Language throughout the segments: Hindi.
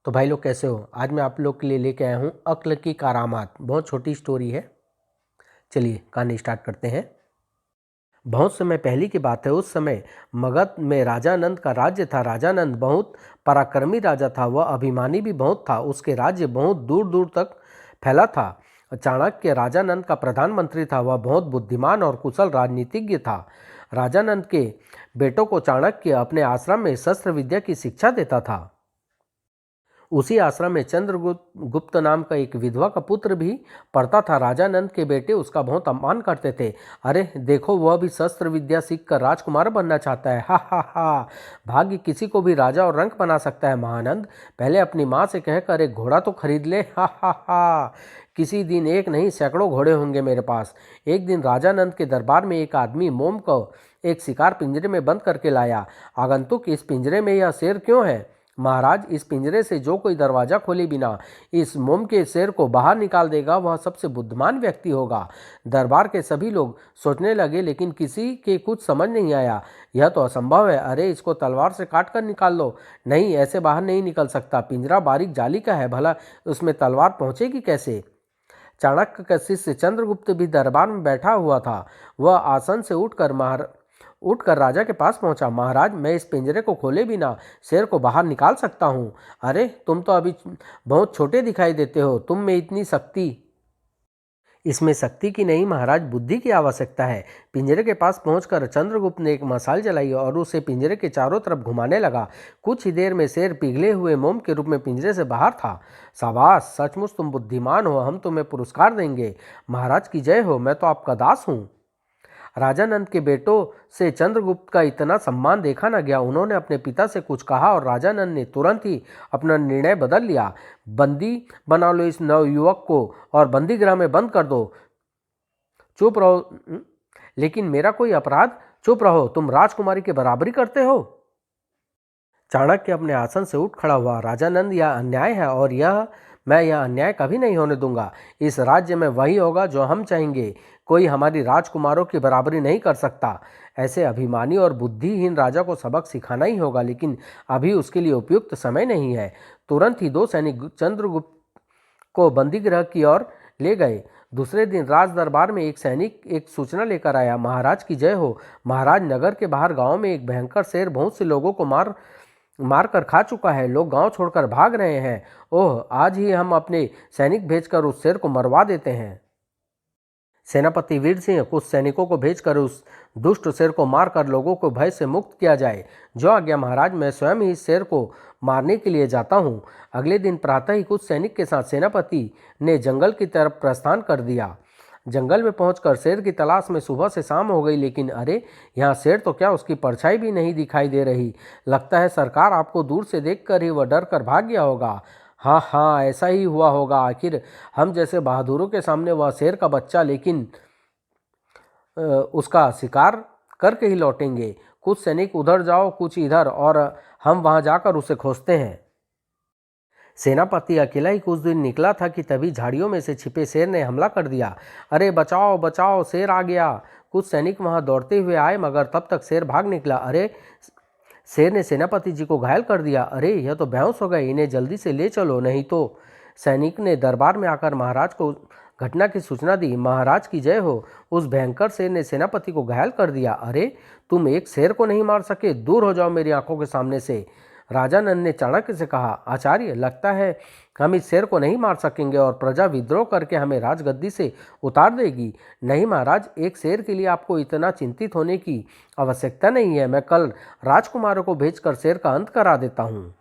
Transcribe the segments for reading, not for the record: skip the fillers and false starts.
तो भाई लोग कैसे हो। आज मैं आप लोग के लिए लेके आया हूँ अक्ल की करामात। बहुत छोटी स्टोरी है। चलिए कहानी स्टार्ट करते हैं। बहुत समय पहले की बात है। उस समय मगध में राजा नंद का राज्य था। राजा नंद बहुत पराक्रमी राजा था। वह अभिमानी भी बहुत था। उसके राज्य बहुत दूर दूर तक फैला था। चाणक्य राजा नंद का प्रधानमंत्री था। वह बहुत बुद्धिमान और कुशल राजनीतिज्ञ था। राजा नंद के बेटों को चाणक्य अपने आश्रम में शस्त्र विद्या की शिक्षा देता था। उसी आश्रम में चंद्रगुप्त गुप्त नाम का एक विधवा का पुत्र भी पढ़ता था। राजा नंद के बेटे उसका बहुत सम्मान करते थे। अरे देखो, वह भी शस्त्र विद्या सीखकर राजकुमार बनना चाहता है। हा हा हा। भाग्य किसी को भी राजा और रंक बना सकता है। महानंद, पहले अपनी माँ से कहकर एक घोड़ा तो खरीद ले। हा हा हा। किसी दिन एक नहीं सैकड़ों घोड़े होंगे मेरे पास। एक दिन राजा नंद के दरबार में एक आदमी मोम को एक शिकार पिंजरे में बंद करके लाया। आगंतुक, इस पिंजरे में यह शेर क्यों है? महाराज, इस पिंजरे से जो कोई दरवाजा खोले बिना इस मोम के शेर को बाहर निकाल देगा वह सबसे बुद्धिमान व्यक्ति होगा। दरबार के सभी लोग सोचने लगे, लेकिन किसी के कुछ समझ नहीं आया। यह तो असंभव है। अरे इसको तलवार से काट कर निकाल लो। नहीं, ऐसे बाहर नहीं निकल सकता। पिंजरा बारीक जाली का है, भला उसमें तलवार पहुंचेगी कैसे? चाणक्य का शिष्य चंद्रगुप्त भी दरबार में बैठा हुआ था। वह आसन से उठकर राजा के पास पहुंचा। महाराज, मैं इस पिंजरे को खोले बिना शेर को बाहर निकाल सकता हूँ। अरे तुम तो अभी बहुत छोटे दिखाई देते हो। तुम में इतनी शक्ति? इसमें शक्ति की नहीं महाराज, बुद्धि की आवश्यकता है। पिंजरे के पास पहुंचकर चंद्रगुप्त ने एक मशाल जलाई और उसे पिंजरे के चारों तरफ घुमाने लगा। कुछ ही देर में शेर पिघले हुए मोम के रूप में पिंजरे से बाहर था। शाबाश, सचमुच तुम बुद्धिमान हो। हम तुम्हें पुरस्कार देंगे। महाराज की जय हो। मैं तो आपका दास हूँ। राजा नंद के बेटों से चंद्रगुप्त का इतना सम्मान देखा न गया। उन्होंने अपने पिता से कुछ कहा और राजा नंद ने तुरंत ही अपना निर्णय बदल लिया। बंदी बना लो इस नवयुवक को और बंदी गृह में बंद कर दो। चुप रहो। लेकिन मेरा कोई अपराध? चुप रहो, तुम राजकुमारी के बराबरी करते हो। चाणक्य अपने आसन से उठ खड़ा हुआ। राजा नंद, यह अन्याय है और यह अन्याय कभी नहीं होने दूंगा। इस राज्य में वही होगा जो हम चाहेंगे। कोई हमारी राजकुमारों की बराबरी नहीं कर सकता। ऐसे अभिमानी और बुद्धिहीन राजा को सबक सिखाना ही होगा, लेकिन अभी उसके लिए उपयुक्त समय नहीं है। तुरंत ही दो सैनिक चंद्रगुप्त को बंदी गृह की ओर ले गए। दूसरे दिन राज दरबार में एक सैनिक एक सूचना लेकर आया। महाराज की जय हो। महाराज, नगर के बाहर गांव में एक भयंकर शेर बहुत से लोगों को मार कर खा चुका है। लोग गांव छोड़कर भाग रहे हैं। ओह, आज ही हम अपने सैनिक भेजकर उस शेर को मरवा देते हैं। सेनापति वीर सिंह कुछ सैनिकों को भेजकर उस दुष्ट शेर को मारकर लोगों को भय से मुक्त किया जाए। जो आज्ञा महाराज। मैं स्वयं ही इस शेर को मारने के लिए जाता हूँ। अगले दिन प्रातः ही कुछ सैनिक के साथ सेनापति ने जंगल की तरफ प्रस्थान कर दिया। जंगल में पहुंचकर शेर की तलाश में सुबह से शाम हो गई, लेकिन अरे यहाँ शेर तो क्या, उसकी परछाई भी नहीं दिखाई दे रही। लगता है सरकार आपको दूर से देखकर ही वह डर कर भाग गया होगा। हाँ हाँ, ऐसा ही हुआ होगा। आखिर हम जैसे बहादुरों के सामने वह शेर का बच्चा लेकिन उसका शिकार करके ही लौटेंगे। कुछ सैनिक उधर जाओ, कुछ इधर, और हम वहां जाकर उसे खोजते हैं। सेनापति अकेला ही कुछ दिन निकला था कि तभी झाड़ियों में से छिपे शेर ने हमला कर दिया। अरे बचाओ बचाओ, शेर आ गया। कुछ सैनिक वहां दौड़ते हुए आए, मगर तब तक शेर भाग निकला। अरे, शेर ने सेनापति जी को घायल कर दिया। अरे यह तो बेहोश हो गए, इन्हें जल्दी से ले चलो, नहीं तो। सैनिक ने दरबार में आकर महाराज को घटना की सूचना दी। महाराज की जय हो। उस भयंकर शेर ने सेनापति को घायल कर दिया। अरे तुम एक शेर को नहीं मार सके, दूर हो जाओ मेरी आंखों के सामने से। राजा नंद ने चाणक्य से कहा, आचार्य, लगता है हम इस शेर को नहीं मार सकेंगे और प्रजा विद्रोह करके हमें राजगद्दी से उतार देगी। नहीं महाराज, एक शेर के लिए आपको इतना चिंतित होने की आवश्यकता नहीं है। मैं कल राजकुमारों को भेजकर शेर का अंत करा देता हूँ।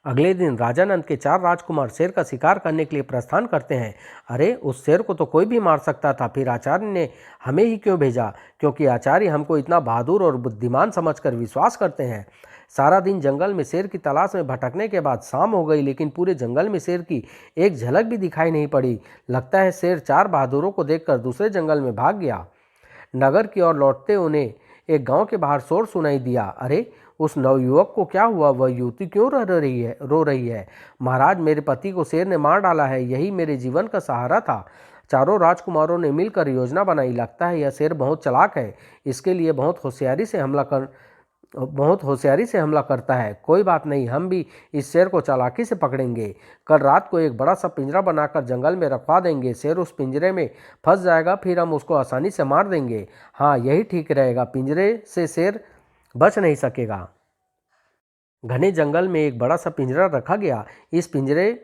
अगले दिन राजा नंद के 4 राजकुमार शेर का शिकार करने के लिए प्रस्थान करते हैं। अरे उस शेर को तो कोई भी मार सकता था, फिर आचार्य ने हमें ही क्यों भेजा? क्योंकि आचार्य हमको इतना बहादुर और बुद्धिमान समझकर विश्वास करते हैं। सारा दिन जंगल में शेर की तलाश में भटकने के बाद शाम हो गई, लेकिन पूरे जंगल में शेर की एक झलक भी दिखाई नहीं पड़ी। लगता है शेर 4 बहादुरों को देखकर दूसरे जंगल में भाग गया। नगर की ओर लौटते उन्हें एक गांव के बाहर शोर सुनाई दिया। अरे उस नवयुवक को क्या हुआ? वह युवती क्यों रो रही है? महाराज, मेरे पति को शेर ने मार डाला है। यही मेरे जीवन का सहारा था। चारों राजकुमारों ने मिलकर योजना बनाई। लगता है यह शेर बहुत चालाक है। इसके लिए बहुत होशियारी से हमला बहुत होशियारी से हमला करता है। कोई बात नहीं, हम भी इस शेर को चालाकी से पकड़ेंगे। कल रात को एक बड़ा सा पिंजरा बनाकर जंगल में रखवा देंगे। शेर उस पिंजरे में फंस जाएगा, फिर हम उसको आसानी से मार देंगे। हाँ, यही ठीक रहेगा। पिंजरे से शेर बच नहीं सकेगा। घने जंगल में एक बड़ा सा पिंजरा रखा गया। इस पिंजरे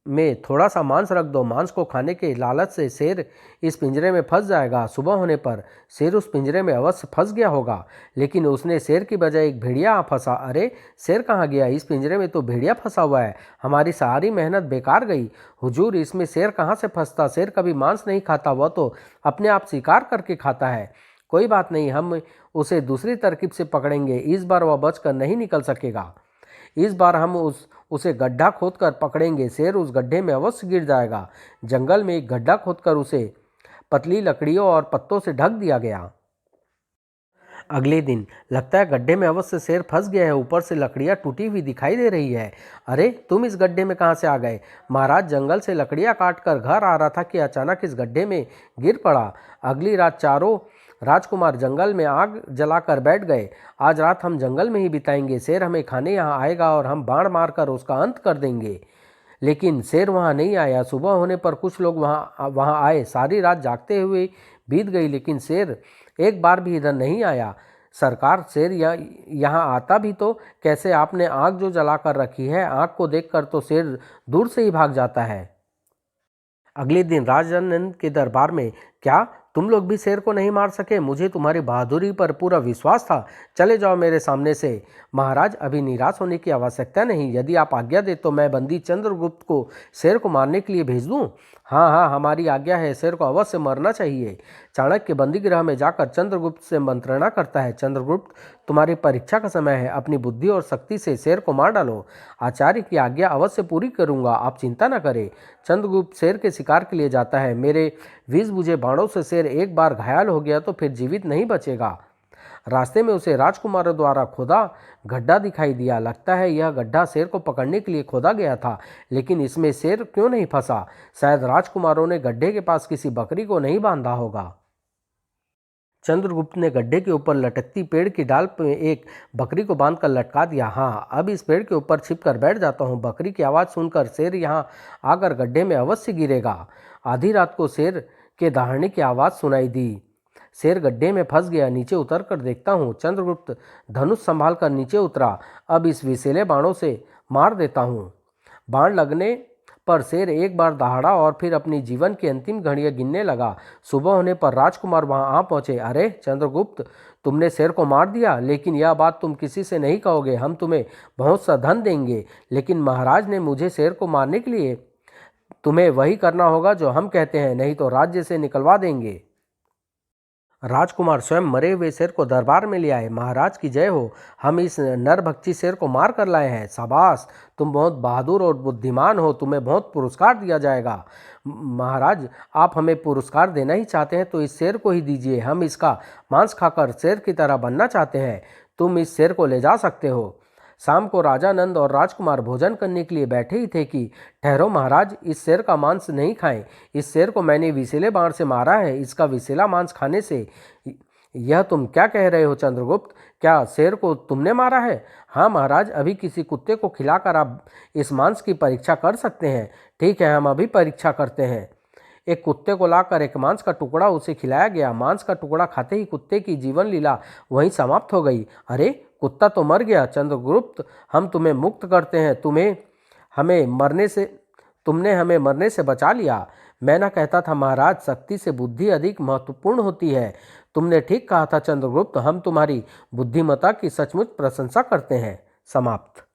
में थोड़ा सा मांस रख दो। मांस को खाने के लालच से शेर इस पिंजरे में फंस जाएगा। सुबह होने पर शेर उस पिंजरे में अवश्य फंस गया होगा, लेकिन उसने शेर की बजाय एक भेड़िया फंसा। अरे, शेर कहाँ गया? इस पिंजरे में तो भेड़िया फंसा हुआ है। हमारी सारी मेहनत बेकार गई। हुजूर, इसमें शेर कहाँ से फंसता? शेर कभी मांस नहीं खाता, वह तो अपने आप शिकार करके खाता है। कोई बात नहीं, हम उसे दूसरी तरकीब से पकड़ेंगे। इस बार वह बचकर नहीं निकल सकेगा। इस बार हम उसे गड्ढा खोदकर पकड़ेंगे। शेर उस गड्ढे में अवश्य गिर जाएगा। जंगल में एक गड्ढा खोदकर उसे पतली लकड़ियों और पत्तों से ढक दिया गया। अगले दिन लगता है गड्ढे में अवश्य शेर फंस गया है। ऊपर से लकड़ियाँ टूटी हुई दिखाई दे रही है। अरे, तुम इस गड्ढे में कहाँ से आ गए? महाराज जंगल से लकड़ियाँ काट कर घर आ रहा था कि अचानक इस गड्ढे में गिर पड़ा। अगली रात चारों राजकुमार जंगल में आग जलाकर बैठ गए। आज रात हम जंगल में ही बिताएंगे। शेर हमें खाने यहाँ आएगा और हम बाण मारकर उसका अंत कर देंगे। लेकिन शेर वहाँ नहीं आया। सुबह होने पर कुछ लोग वहाँ आए। सारी रात जागते हुए बीत गई, लेकिन शेर एक बार भी इधर नहीं आया। सरकार, शेर यहाँ आता भी तो कैसे? आपने आग जो जला कर रखी है, आग को देखकर तो शेर दूर से ही भाग जाता है। अगले दिन राजानंद के दरबार में, क्या तुम लोग भी शेर को नहीं मार सके? मुझे तुम्हारी बहादुरी पर पूरा विश्वास था। चले जाओ मेरे सामने से। महाराज, अभी निराश होने की आवश्यकता नहीं। यदि आप आज्ञा दे तो मैं बंदी चंद्रगुप्त को शेर को मारने के लिए भेज दूं। हाँ हाँ, हमारी आज्ञा है। शेर को अवश्य मरना चाहिए। चाणक्य बंदी गृह में जाकर चंद्रगुप्त से मंत्रणा करता है। चंद्रगुप्त, तुम्हारी परीक्षा का समय है। अपनी बुद्धि और शक्ति से शेर को मार डालो। आचार्य की आज्ञा अवश्य पूरी करूंगा, आप चिंता न करें। चंद्रगुप्त शेर के शिकार के लिए जाता है। मेरे विष बुझे बाणों से शेर एक बार घायल हो गया तो फिर जीवित नहीं बचेगा। रास्ते में उसे राजकुमारों द्वारा खोदा गड्ढा दिखाई दिया। लगता है यह गड्ढा शेर को पकड़ने के लिए खोदा गया था, लेकिन इसमें शेर क्यों नहीं फंसा? शायद राजकुमारों ने गड्ढे के पास किसी बकरी को नहीं बांधा होगा। चंद्रगुप्त ने गड्ढे के ऊपर लटकती पेड़ की डाल पे एक बकरी को बांधकर लटका दिया। हाँ, अब इस पेड़ के ऊपर छिपकर बैठ जाता हूँ। बकरी की आवाज़ सुनकर शेर यहाँ आकर गड्ढे में अवश्य गिरेगा। आधी रात को शेर के दहाड़ने की आवाज़ सुनाई दी। शेर गड्ढे में फंस गया। नीचे उतर कर देखता हूँ। चंद्रगुप्त धनुष संभाल कर नीचे उतरा। अब इस विषैले बाणों से मार देता हूँ। बाण लगने पर शेर एक बार दहाड़ा और फिर अपनी जीवन की अंतिम घड़ियां गिनने लगा। सुबह होने पर राजकुमार वहां आ पहुंचे। अरे चंद्रगुप्त, तुमने शेर को मार दिया, लेकिन यह बात तुम किसी से नहीं कहोगे। हम तुम्हें बहुत सा धन देंगे, लेकिन महाराज ने मुझे शेर को मारने के लिए तुम्हें वही करना होगा जो हम कहते हैं, नहीं तो राज्य से निकलवा देंगे। राजकुमार स्वयं मरे हुए शेर को दरबार में ले आए। महाराज की जय हो, हम इस नरभक्षी शेर को मार कर लाए हैं। शाबाश, तुम बहुत बहादुर और बुद्धिमान हो। तुम्हें बहुत पुरस्कार दिया जाएगा। महाराज, आप हमें पुरस्कार देना ही चाहते हैं तो इस शेर को ही दीजिए। हम इसका मांस खाकर शेर की तरह बनना चाहते हैं। तुम इस शेर को ले जा सकते हो। शाम को राजा नंद और राजकुमार भोजन करने के लिए बैठे ही थे कि ठहरो महाराज, इस शेर का मांस नहीं खाएं। इस शेर को मैंने विषैले बाण से मारा है। इसका विषैला मांस खाने से। यह तुम क्या कह रहे हो चंद्रगुप्त? क्या शेर को तुमने मारा है? हाँ महाराज, अभी किसी कुत्ते को खिलाकर आप इस मांस की परीक्षा कर सकते हैं। ठीक है, हम अभी परीक्षा करते हैं। एक कुत्ते को लाकर एक मांस का टुकड़ा उसे खिलाया गया। मांस का टुकड़ा खाते ही कुत्ते की जीवन लीला वहीं समाप्त हो गई। अरे, कुत्ता तो मर गया। चंद्रगुप्त, हम तुम्हें मुक्त करते हैं। तुमने हमें मरने से बचा लिया। मैं ना कहता था महाराज, शक्ति से बुद्धि अधिक महत्वपूर्ण होती है। तुमने ठीक कहा था चंद्रगुप्त। हम तुम्हारी बुद्धिमत्ता की सचमुच प्रशंसा करते हैं। समाप्त।